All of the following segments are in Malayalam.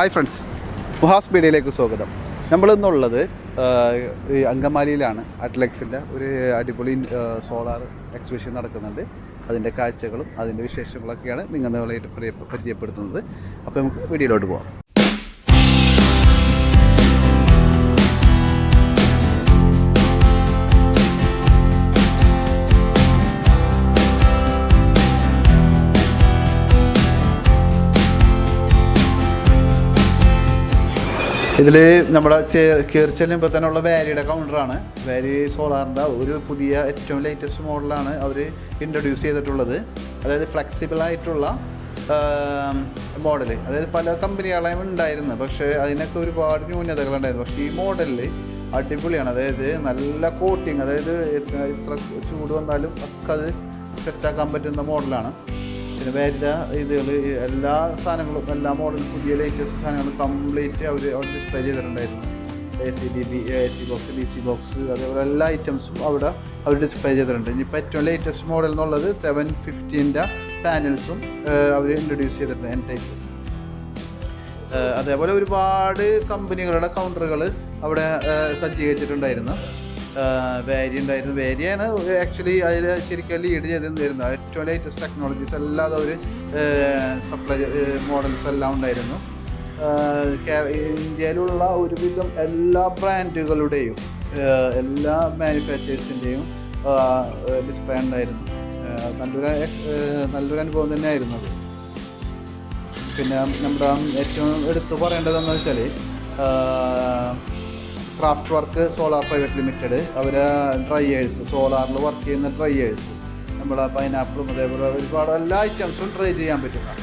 ഹായ് ഫ്രണ്ട്സ്, മുഹാസ് മീഡിയയിലേക്ക് സ്വാഗതം. നമ്മളിന്നുള്ളത് അങ്കമാലിയിലാണ്. അറ്റ്ലക്സിൻ്റെ ഒരു അടിപൊളി സോളാർ എക്സിബിഷൻ നടക്കുന്നുണ്ട്. അതിൻ്റെ കാഴ്ചകളും അതിൻ്റെ വിശേഷങ്ങളൊക്കെയാണ് നിങ്ങളായിട്ട് പരിചയപ്പെടുത്തുന്നത്. അപ്പോൾ നമുക്ക് വീഡിയോയിലോട്ട് പോകാം. ഇതിൽ നമ്മുടെ കയറിച്ചെല്ലുമ്പോൾ തന്നെയുള്ള വാരിയുടെ കൗണ്ടറാണ്. വാരി സോളാറിൻ്റെ ഒരു പുതിയ ഏറ്റവും ലേറ്റസ്റ്റ് മോഡലാണ് അവർ ഇൻട്രൊഡ്യൂസ് ചെയ്തിട്ടുള്ളത്. അതായത് ഫ്ലെക്സിബിളായിട്ടുള്ള മോഡൽ. അതായത് പല കമ്പനികളെയും ഉണ്ടായിരുന്നു, പക്ഷേ അതിനൊക്കെ ഒരുപാട് ന്യൂനതകളുണ്ടായിരുന്നു. പക്ഷേ ഈ മോഡലിൽ അടിപൊളിയാണ്. അതായത് നല്ല കോട്ടിങ്, അതായത് എത്ര ചൂട് വന്നാലും ഒക്കെ അത് സെറ്റാക്കാൻ പറ്റുന്ന മോഡലാണ്. പിന്നെ വേറെ ഇതുകൾ എല്ലാ സാധനങ്ങളും, എല്ലാ മോഡലും പുതിയ ലേറ്റസ്റ്റ് സാധനങ്ങളും കംപ്ലീറ്റ് അവർ ഡിസ്പ്ലേ ചെയ്തിട്ടുണ്ടായിരുന്നു. AC ബോക്സ്, DC ബോക്സ്, അതേപോലെ എല്ലാ ഐറ്റംസും അവിടെ അവർ ഡിസ്പ്ലേ ചെയ്തിട്ടുണ്ട്. ഇനിയിപ്പോൾ ഏറ്റവും ലേറ്റസ്റ്റ് മോഡൽ എന്നുള്ളത് 750 പാനൽസും അവർ ഇൻട്രൊഡ്യൂസ് ചെയ്തിട്ടുണ്ട്, N ടൈപ്പ്. അതേപോലെ ഒരുപാട് കമ്പനികളുടെ കൗണ്ടറുകൾ അവിടെ സജ്ജീകരിച്ചിട്ടുണ്ടായിരുന്നു. വാരി ഉണ്ടായിരുന്നു. വാരിയാണ് ആക്ച്വലി അതിൽ ശരിക്കും ലീഡ് ചെയ്തിരുന്നു. ഏറ്റവും ലേറ്റസ്റ്റ് ടെക്നോളജീസ് എല്ലാം അവർ സപ്ലൈ മോഡൽസ് എല്ലാം ഉണ്ടായിരുന്നു. ഇന്ത്യയിലുള്ള ഒരുവിധം എല്ലാ ബ്രാൻഡുകളുടെയും എല്ലാ മാനുഫാക്ചേഴ്സിൻ്റെയും ഡിസ്പ്ലേ ഉണ്ടായിരുന്നു. നല്ലൊരു അനുഭവം തന്നെയായിരുന്നു അത്. പിന്നെ നമ്മുടെ ഏറ്റവും എടുത്തു പറയേണ്ടതെന്ന് വെച്ചാൽ Craft Work Solar Private Limited, അവർ ഡ്രൈയേഴ്സ്, സോളാറിൽ വർക്ക് ചെയ്യുന്ന ഡ്രൈയേഴ്സ്, നമ്മുടെ പൈനാപ്പിളും അതേപോലെ ഒരുപാട് എല്ലാ ഐറ്റംസും ഡ്രൈ ചെയ്യാൻ പറ്റുന്ന,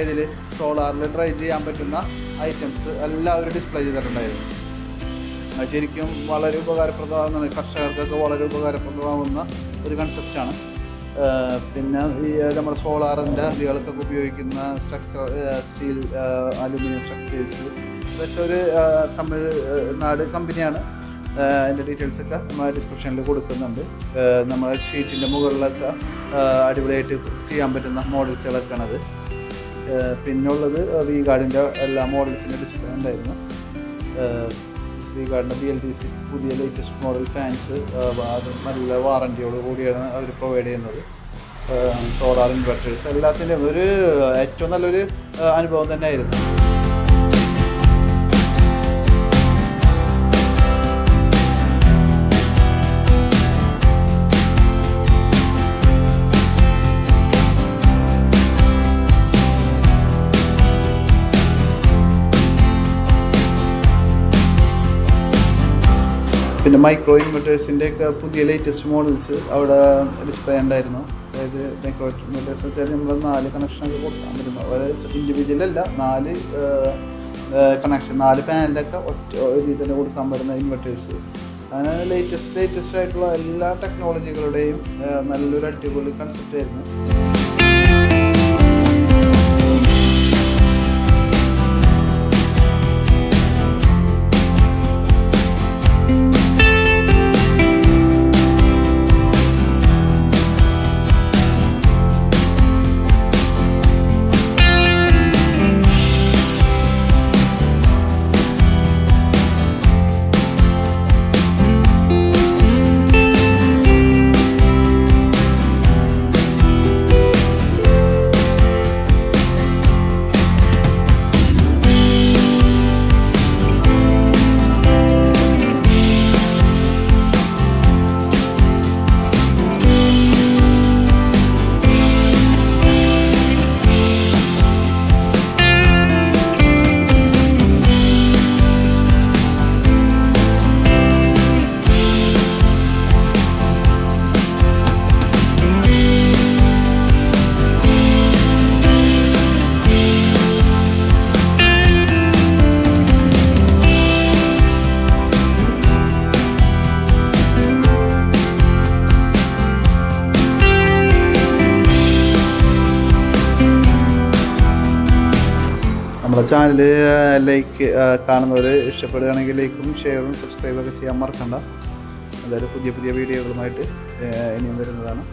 ഏതിൽ സോളാറിൽ ഡ്രൈ ചെയ്യാൻ പറ്റുന്ന ഐറ്റംസ് എല്ലാവരും ഡിസ്പ്ലേ ചെയ്തിട്ടുണ്ടായിരുന്നു. അത് ശരിക്കും വളരെ ഉപകാരപ്രദമാകുന്ന, കർഷകർക്കൊക്കെ വളരെ ഉപകാരപ്രദമാകുന്ന ഒരു കൺസെപ്റ്റാണ്. പിന്നെ ഈ നമ്മുടെ സോളാറിൻ്റെ ഇതികൾക്കൊക്കെ ഉപയോഗിക്കുന്ന സ്ട്രക്ചർ, സ്റ്റീൽ, അലുമിനിയം സ്ട്രക്ചേഴ്സ്, ഇതൊക്കെ ഒരു തമിഴ്നാട് കമ്പനിയാണ്. അതിൻ്റെ ഡീറ്റെയിൽസൊക്കെ നമ്മൾ ഡിസ്ക്രിപ്ഷനിൽ കൊടുക്കുന്നുണ്ട്. നമ്മളെ ഷീറ്റിൻ്റെ മുകളിലൊക്കെ അടിപൊളിയായിട്ട് ചെയ്യാൻ പറ്റുന്ന മോഡൽസുകളൊക്കെയാണത്. പിന്നുള്ളത് വി ഗാർഡിൻ്റെ എല്ലാ മോഡൽസിൻ്റെ ഡിസ്പ്ലേ ഉണ്ടായിരുന്നു. വി ഗാർഡിൻ്റെ BLDC പുതിയ ലേറ്റസ്റ്റ് മോഡൽ ഫാൻസ്, അത് നല്ല വാറൻറ്റിയോട് കൂടിയാണ് അവർ പ്രൊവൈഡ് ചെയ്യുന്നത്. സോളാർ ഇൻവെർട്ടേഴ്സ്, എല്ലാത്തിൻ്റെയും ഒരു ഏറ്റവും നല്ലൊരു അനുഭവം തന്നെയായിരുന്നു. പിന്നെ മൈക്രോ ഇൻവെർട്ടേഴ്സിൻ്റെയൊക്കെ പുതിയ ലേറ്റസ്റ്റ് മോഡൽസ് അവിടെ ഡിസ്പ്ലേ ഉണ്ടായിരുന്നു. അതായത് മൈക്രോ ഇൻവെർട്ടേഴ്സ് വെച്ചാൽ നമ്മൾ 4 കണക്ഷനൊക്കെ കൊടുക്കാൻ പറ്റുന്നു. അതായത് ഇൻഡിവിജ്വൽ അല്ല, 4 കണക്ഷൻ, 4 പാനലൊക്കെ ഒറ്റ രീതിയിൽ തന്നെ കൊടുക്കാൻ പറ്റുന്ന ഇൻവെർട്ടേഴ്സ്. അങ്ങനെ ലേറ്റസ്റ്റ് ആയിട്ടുള്ള എല്ലാ ടെക്നോളജികളുടെയും നല്ലൊരു അടിപൊളി കൺസെപ്റ്റ് ആയിരുന്നു. നമ്മുടെ ചാനൽ കാണുന്നവർ ഇഷ്ടപ്പെടുകയാണെങ്കിൽ ലൈക്കും ഷെയറും സബ്സ്ക്രൈബൊക്കെ ചെയ്യാൻ മറക്കണ്ട. എന്തായാലും പുതിയ വീഡിയോകളുമായിട്ട് ഇനിയും വരുന്നതാണ്.